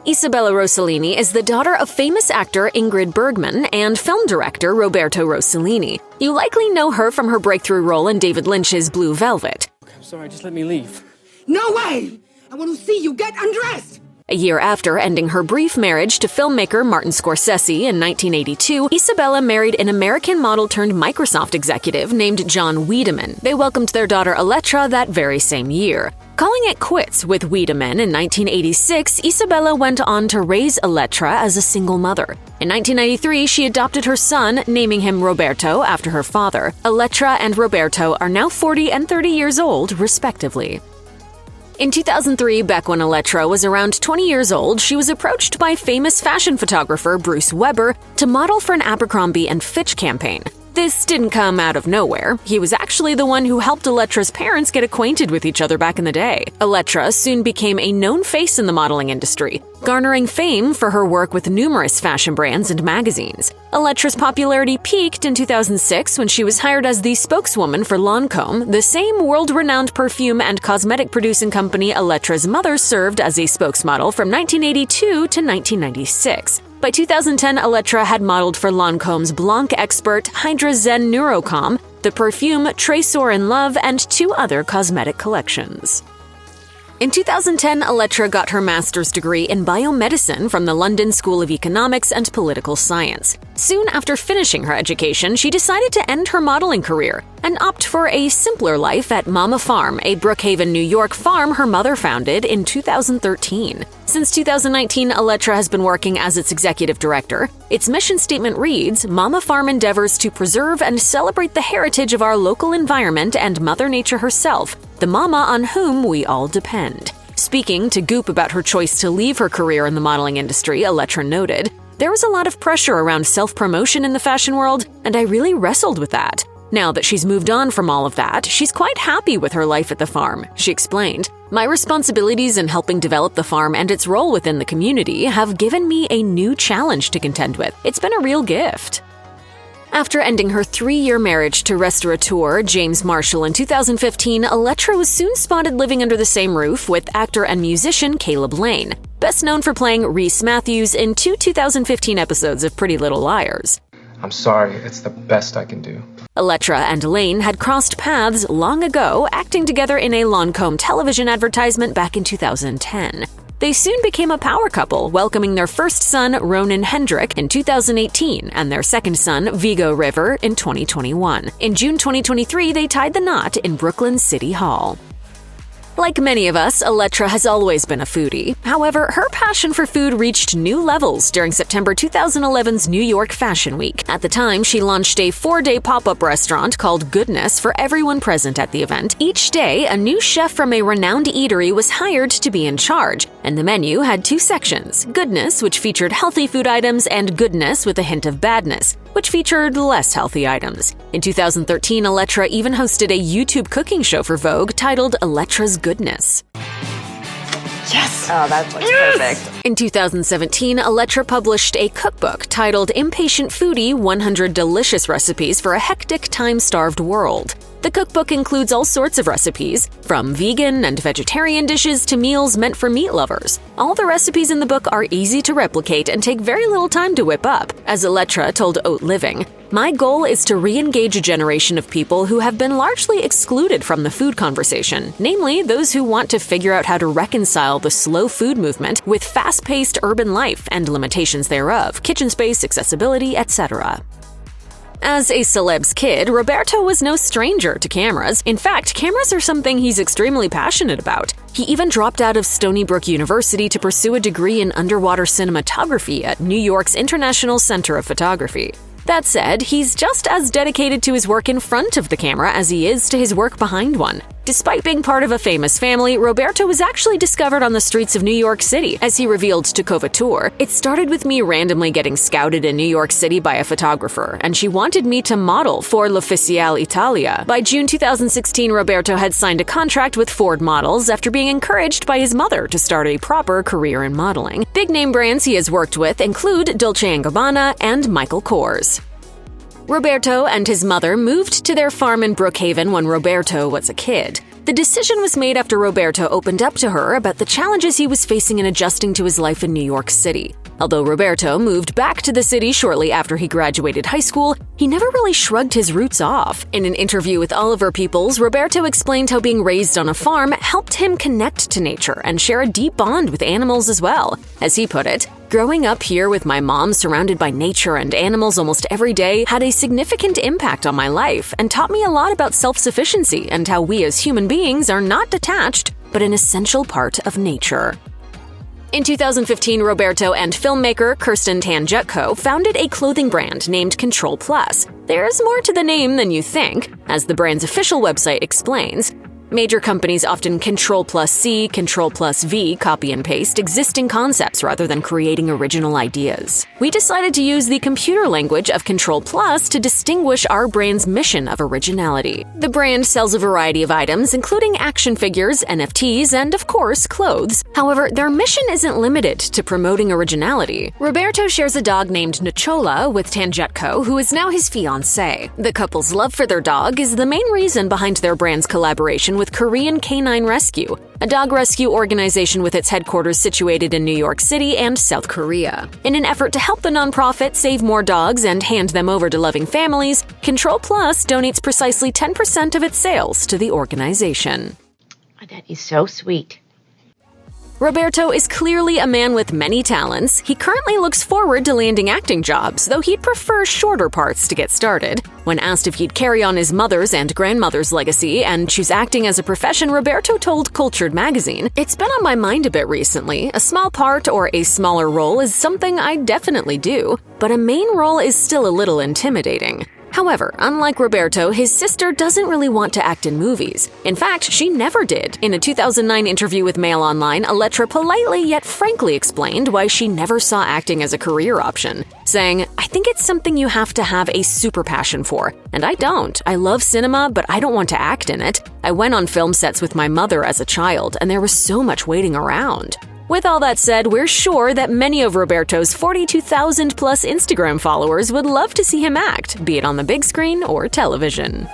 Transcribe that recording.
Isabella Rossellini is the daughter of famous actor Ingrid Bergman and film director Roberto Rossellini. You likely know her from her breakthrough role in David Lynch's Blue Velvet. I'm sorry, just let me leave. No way! I want to see you get undressed! A year after ending her brief marriage to filmmaker Martin Scorsese in 1982, Isabella married an American model-turned-Microsoft executive named John Wiedemann. They welcomed their daughter Elettra that very same year. Calling it quits with Wiedemann in 1986, Isabella went on to raise Elettra as a single mother. In 1993, she adopted her son, naming him Roberto after her father. Elettra and Roberto are now 40 and 30 years old, respectively. In 2003, back when Elettra was around 20 years old, she was approached by famous fashion photographer Bruce Weber to model for an Abercrombie & Fitch campaign. This didn't come out of nowhere. He was actually the one who helped Elettra's parents get acquainted with each other back in the day. Elettra soon became a known face in the modeling industry, garnering fame for her work with numerous fashion brands and magazines. Elettra's popularity peaked in 2006 when she was hired as the spokeswoman for Lancôme, the same world-renowned perfume and cosmetic producing company Elettra's mother served as a spokesmodel from 1982 to 1996. By 2010, Elettra had modeled for Lancôme's Blanc Expert Hydra Zen Neurocom, the perfume Trésor in Love, and 2 other cosmetic collections. In 2010, Elettra got her master's degree in biomedicine from the London School of Economics and Political Science. Soon after finishing her education, she decided to end her modeling career and opt for a simpler life at Mama Farm, a Brookhaven, New York farm her mother founded in 2013. Since 2019, Elettra has been working as its executive director. Its mission statement reads, "Mama Farm endeavors to preserve and celebrate the heritage of our local environment and Mother Nature herself, the mama on whom we all depend." Speaking to Goop about her choice to leave her career in the modeling industry, Elettra noted, "There was a lot of pressure around self-promotion in the fashion world, and I really wrestled with that. Now that she's moved on from all of that, she's quite happy with her life at the farm," she explained. "My responsibilities in helping develop the farm and its role within the community have given me a new challenge to contend with. It's been a real gift." After ending her 3-year marriage to restaurateur James Marshall in 2015, Elettra was soon spotted living under the same roof with actor and musician Caleb Lane, best known for playing Reese Matthews in 2 2015 episodes of Pretty Little Liars. "I'm sorry, it's the best I can do." Elettra and Lane had crossed paths long ago, acting together in a Lancôme television advertisement back in 2010. They soon became a power couple, welcoming their first son, Ronan Hendrick, in 2018, and their second son, Vigo River, in 2021. In June 2023, they tied the knot in Brooklyn City Hall. Like many of us, Elettra has always been a foodie. However, her passion for food reached new levels during September 2011's New York Fashion Week. At the time, she launched a 4-day pop-up restaurant called Goodness for everyone present at the event. Each day, a new chef from a renowned eatery was hired to be in charge, and the menu had 2 sections: Goodness, which featured healthy food items, and Goodness with a hint of badness, which featured less healthy items. In 2013, Elettra even hosted a YouTube cooking show for Vogue titled Elettra's Goodness. Yes! Oh, that looks perfect. In 2017, Elettra published a cookbook titled Impatient Foodie: 100 Delicious Recipes for a Hectic, Time-Starved World. The cookbook includes all sorts of recipes, from vegan and vegetarian dishes to meals meant for meat lovers. All the recipes in the book are easy to replicate and take very little time to whip up. As Elettra told Oat Living, "My goal is to re-engage a generation of people who have been largely excluded from the food conversation, namely those who want to figure out how to reconcile the slow food movement with fast-paced urban life and limitations thereof, kitchen space, accessibility, etc." As a celeb's kid, Roberto was no stranger to cameras. In fact, cameras are something he's extremely passionate about. He even dropped out of Stony Brook University to pursue a degree in underwater cinematography at New York's International Center of Photography. That said, he's just as dedicated to his work in front of the camera as he is to his work behind one. Despite being part of a famous family, Roberto was actually discovered on the streets of New York City. As he revealed to Couture, "It started with me randomly getting scouted in New York City by a photographer, and she wanted me to model for L'Officiale Italia." By June 2016, Roberto had signed a contract with Ford Models after being encouraged by his mother to start a proper career in modeling. Big-name brands he has worked with include Dolce & Gabbana and Michael Kors. Roberto and his mother moved to their farm in Brookhaven when Roberto was a kid. The decision was made after Roberto opened up to her about the challenges he was facing in adjusting to his life in New York City. Although Roberto moved back to the city shortly after he graduated high school, he never really shrugged his roots off. In an interview with Oliver Peoples, Roberto explained how being raised on a farm helped him connect to nature and share a deep bond with animals as well. As he put it, "Growing up here with my mom surrounded by nature and animals almost every day had a significant impact on my life and taught me a lot about self-sufficiency and how we as human beings are not detached, but an essential part of nature." In 2015, Roberto and filmmaker Kirsten Tangetko founded a clothing brand named Control Plus. There's more to the name than you think, as the brand's official website explains. Major companies often Control Plus C, Control Plus V copy and paste existing concepts rather than creating original ideas. We decided to use the computer language of Control Plus to distinguish our brand's mission of originality. The brand sells a variety of items, including action figures, NFTs, and of course, clothes. However, their mission isn't limited to promoting originality. Roberto shares a dog named Nachola with Tangetko, who is now his fiancée. The couple's love for their dog is the main reason behind their brand's collaboration with Korean Canine Rescue, a dog rescue organization with its headquarters situated in New York City and South Korea. In an effort to help the nonprofit save more dogs and hand them over to loving families, Control Plus donates precisely 10% of its sales to the organization. That is so sweet. Roberto is clearly a man with many talents. He currently looks forward to landing acting jobs, though he'd prefer shorter parts to get started. When asked if he'd carry on his mother's and grandmother's legacy and choose acting as a profession, Roberto told Cultured magazine, "It's been on my mind a bit recently. A small part or a smaller role is something I'd definitely do, but a main role is still a little intimidating." However, unlike Roberto, his sister doesn't really want to act in movies. In fact, she never did. In a 2009 interview with Mail Online, Elettra politely yet frankly explained why she never saw acting as a career option, saying, "I think it's something you have to have a super passion for, and I don't. I love cinema, but I don't want to act in it. I went on film sets with my mother as a child, and there was so much waiting around." With all that said, we're sure that many of Roberto's 42,000 plus Instagram followers would love to see him act, be it on the big screen or television.